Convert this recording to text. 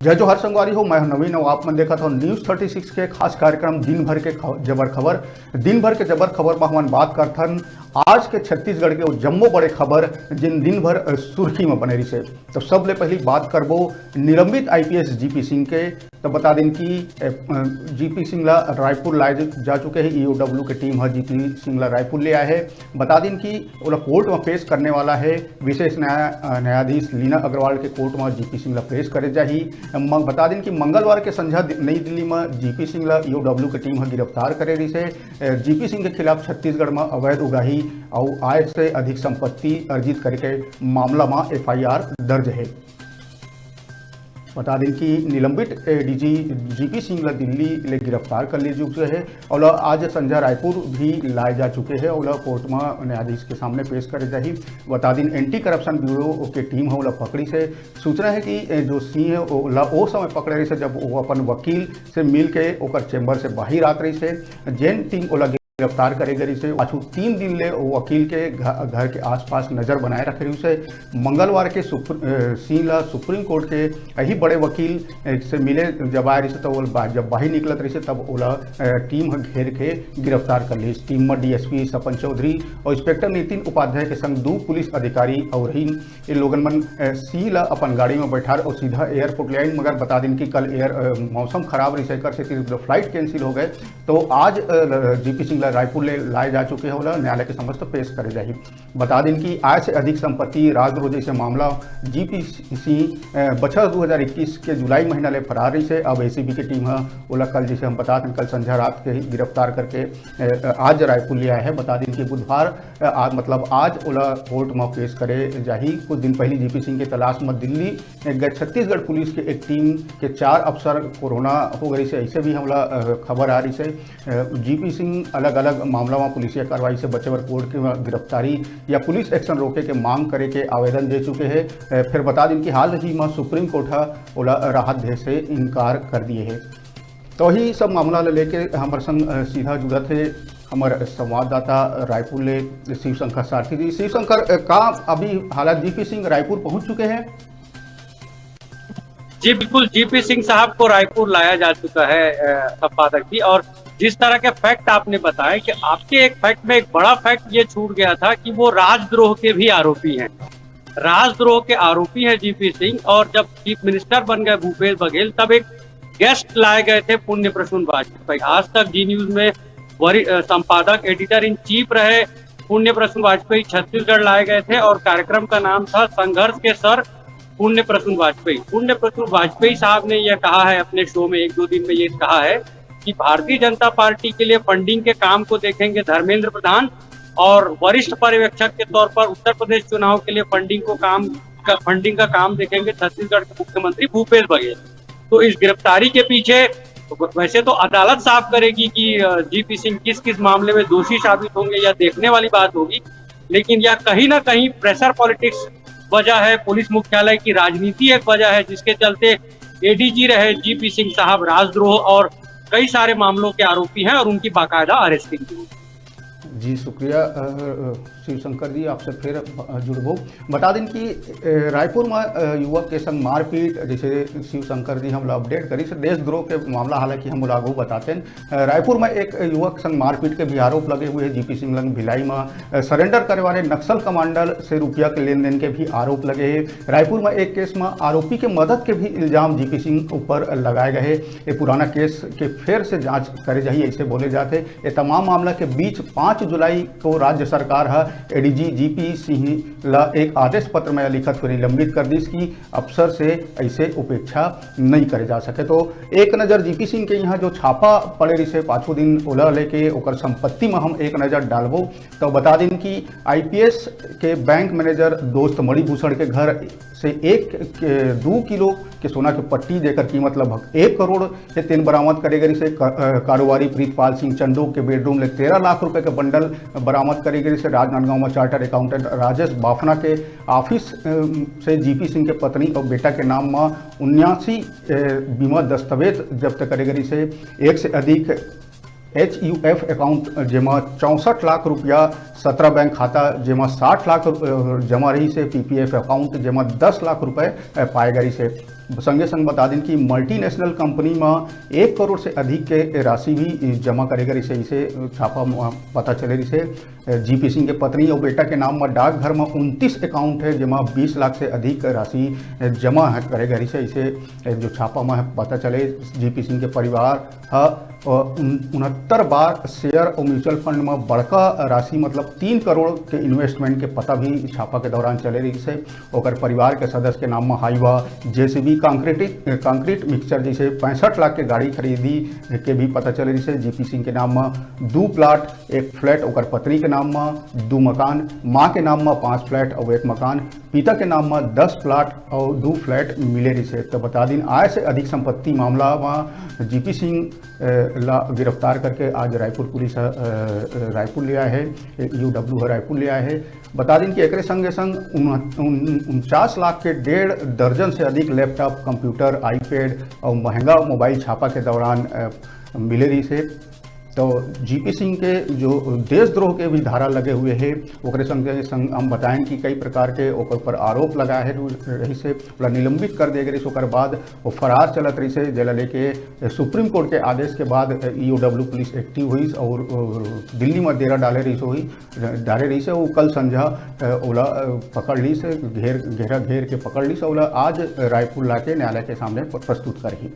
जय जोहर संगवारी हो, मैं नवीन और आप मन देखा था न्यूज़ 36 के खास कार्यक्रम दिन भर के जबर खबर। दिन भर के जबर खबर में हम बात करथन आज के छत्तीसगढ़ के वो जम्मो बड़े खबर जिन दिन भर सुर्खी में बने रही से। तो सबले पहली बात करबो निलंबित आईपीएस जीपी सिंह के। तो बता दें कि जीपी सिंह रायपुर लाए जा चुके हैं। ईओडब्ल्यू की टीम है जीपी सिंह रायपुर ले आए है। बता दें कि वो कोर्ट में पेश करने वाला है। विशेष न्यायाधीश लीना अग्रवाल के कोर्ट में जीपी सिंह पेश करे जाही। बता दें कि मंगलवार के संझा नई दिल्ली में जीपी सिंह ईओडब्ल्यू की टीम गिरफ्तार करे रही से। जीपी सिंह के खिलाफ छत्तीसगढ़ में अवैध उगाही और आय से अधिक संपत्ति अर्जित करके मामला में एफआईआर दर्ज है। बता दें कि निलंबित एडीजी जीपी सिंह दिल्ली ले गिरफ्तार कर ले चुके हैं और आज संझा रायपुर भी लाए जा चुके हैं और कोर्ट में न्यायाधीश के सामने पेश करे जाही। बता दें एंटी करप्शन ब्यूरो की टीम है पकड़ी से। सूचना है कि जो सिंह है वो समय पकड़े रही से जब वो अपन वकील से मिल के ओकर चैम्बर से बाहर आत रही से। जैन टीम ओला गिरफ्तार करे गई से पाछू 3 दिन ले वकील के घर के आसपास नजर बनाए रखे रही से। मंगलवार के सिंह सुप्रीम कोर्ट के यही बड़े वकील से मिले जब आए रही से तो जब बाहर निकलत रही से तब ओला टीम घेर के गिरफ्तार कर ली। इस टीम में डीएसपी सपन चौधरी और इंस्पेक्टर नितिन उपाध्याय के संग 2 पुलिस अधिकारी और इन लोगन मन सिंह अपन गाड़ी में बैठा और सीधा एयरपोर्ट ले आई। मगर बता दें कि कल मौसम खराब रही से फ्लाइट कैंसिल हो गए तो आज जीपी सिंह रायपुर ले लाए जा चुके हैं। न्यायालय के समक्ष पेश करे जाए। बता दें कि आय से अधिक संपत्ति राजद्रोह जैसे मामला जीपी सिंह बछर 2021 के जुलाई महीना ले फरार रही से। अब एसीबी की टीम है ओला कल जैसे हम बता दें कल संध्या रात के गिरफ्तार करके आज रायपुर ले आए हैं। बता दें कि बुधवार आज ओला कोर्ट में पेश करे जाही। कुछ दिन पहले जीपी सिंह की तलाश में दिल्ली गए छत्तीसगढ़ पुलिस के एक टीम के 4 अफसर कोरोना हो गई से ऐसे भी हमला खबर आ रही से। जीपी सिंह अलग अलग मामला में पुलिसिया कार्रवाई से बचे वर कोर्ट की गिरफ्तारी या पुलिस एक्शन रोके के मांग करे के आवेदन दे चुके हैं। फिर बता दें कि हाल ही में सुप्रीम कोर्ट ओला राहत दे से इनकार कर दिए है। तो ही सब मामला लेके हमारे संग सीधा जुड़ा थे हमारे संवाददाता रायपुर ले शिवशंकर सारथी जी। शिवशंकर का अभी हालात जीपी सिंह रायपुर पहुंच चुके हैं? जी बिल्कुल, जीपी सिंह साहब को रायपुर लाया जा चुका है संपादक जी। और जिस तरह के फैक्ट आपने बताया कि आपके एक फैक्ट में एक बड़ा फैक्ट ये छूट गया था कि वो राजद्रोह के भी आरोपी हैं। राजद्रोह के आरोपी है जीपी सिंह। और जब चीफ मिनिस्टर बन गए भूपेश बघेल तब एक गेस्ट लाए गए थे पुण्य प्रसून वाजपेयी। आज तक जी न्यूज में संपादक एडिटर इन चीफ रहे पुण्य प्रसून वाजपेयी छत्तीसगढ़ लाए गए थे और कार्यक्रम का नाम था संघर्ष के सर पुण्य प्रसून वाजपेयी। पुण्य प्रसून वाजपेयी साहब ने यह कहा है अपने शो में 1-2 दिन में ये कहा है कि भारतीय जनता पार्टी के लिए फंडिंग के काम को देखेंगे धर्मेंद्र प्रधान और वरिष्ठ पर्यवेक्षक के तौर पर उत्तर प्रदेश चुनाव के लिए फंडिंग का काम देखेंगे छत्तीसगढ़ के मुख्यमंत्री भूपेश बघेल। तो इस गिरफ्तारी के पीछे वैसे तो अदालत साफ करेगी कि जीपी सिंह किस किस मामले में दोषी साबित होंगे, या देखने वाली बात होगी। लेकिन यह कहीं ना कहीं प्रेशर पॉलिटिक्स वजह है, पुलिस मुख्यालय की राजनीति एक वजह है जिसके चलते एडीजी रहे जीपी सिंह साहब राजद्रोह और कई सारे मामलों के आरोपी हैं और उनकी बाकायदा अरेस्टिंग हुई। जी शुक्रिया शिवशंकर जी, आपसे फिर जुड़बो। बता दें कि रायपुर में युवक के संग मारपीट जैसे शिवशंकर जी हम अपडेट करी से देशद्रोह के मामला हालांकि हम लागू बताते हैं। रायपुर में एक युवक संग मारपीट के भी आरोप लगे हुए हैं। जीपी सिंह लंग भिलाई में सरेंडर करे वाले नक्सल कमांडर से रुपया के लेन देन के भी आरोप लगे हैं। रायपुर में एक केस में आरोपी के मदद के भी इल्जाम जीपी सिंह ऊपर लगाए गए। ये पुराना केस के फिर से जाँच करे जाइए ऐसे बोले जाते। ये तमाम मामला के बीच 5 जुलाई को राज्य सरकार है एडीजी जीपी सिंह ला एक आदेश पत्र में लिखत हुए निलंबित कर दी कि अफसर से ऐसे उपेक्षा नहीं करे जा सके। तो एक नज़र जीपी सिंह के यहाँ जो छापा पड़े रही से 5 दिन ओला लेके ओकर संपत्ति में हम एक नज़र डालबो। तो बता दें कि आईपीएस के बैंक मैनेजर दोस्त मणिभूषण के घर से 2 किलो के सोना के पट्टी देकर कीमत लगभग 1 करोड़ के तेन बरामद करे गई से। कारोबारी प्रीतपाल सिंह चंदू के बेडरूम में 13 लाख रुपए के बंडल बरामद करे गई से। राजनांदगांव में चार्टर्ड अकाउंटेंट राजेश बाफना के ऑफिस से जीपी सिंह के पत्नी और बेटा के नाम में 79 बीमा दस्तावेज जब्त करे गई से। एक से अधिक HUF अकाउंट जेमा 64 लाख रुपया 17 बैंक खाता जेमा 60 लाख जमा रही से PPF अकाउंट जेमा 10 लाख रुपए पाए गई से संगे संग बता दें कि मल्टीनेशनल कंपनी में 1 करोड़ से अधिक के राशि भी जमा करेगा रही से इसे छापा पता चले रही से जीपी सिंह के पत्नी और बेटा के नाम में डाकघर में 29 अकाउंट है जेमा 20 लाख से अधिक राशि जमा करेगा रही से इसे जो छापा में पता चले जीपी सिंह के परिवार 69 बार शेयर और म्यूचुअल फंड में बड़का राशि मतलब 3 करोड़ के इन्वेस्टमेंट के पता भी छापा के दौरान चले रही से और परिवार के सदस्य के नाम में हाईवा JCB कंक्रीट मिक्सचर जैसे 65 लाख के गाड़ी खरीदी के भी पता चले रही से जीपी सिंह के नाम में 2 प्लाट 1 फ्लैट और पत्नी के नाम में 2 मकान, माँ के नाम में 5 फ्लैट और 1 मकान, पिता के नाम में 10 प्लाट और 2 फ्लैट मिले रही से। तो बता दें आय से अधिक संपत्ति मामला में जीपी सिंह ला गिरफ्तार करके आज रायपुर पुलिस रायपुर ले आया है, UW रायपुर ले आया है। बता दें कि एक संगे संग 49 लाख के 1.5 दर्जन से अधिक लैपटॉप, कंप्यूटर, आईपैड और महंगा मोबाइल छापा के दौरान मिले रही से। तो जीपी सिंह के जो देशद्रोह के भी धारा लगे हुए हैं ओकरे संग हम बताएं कि कई प्रकार के ओकर पर आरोप लगा है रही से ओकरा निलंबित कर दे गई। ओकर बाद वो फरार चलत रही से जेला लेके सुप्रीम कोर्ट के आदेश के बाद UW पुलिस एक्टिव हुई और दिल्ली में डेरा डाले रही से वो कल संझा ओला पकड़ ली से घेर के पकड़ ली से ओला आज रायपुर लाके न्यायालय के सामने प्रस्तुत करी।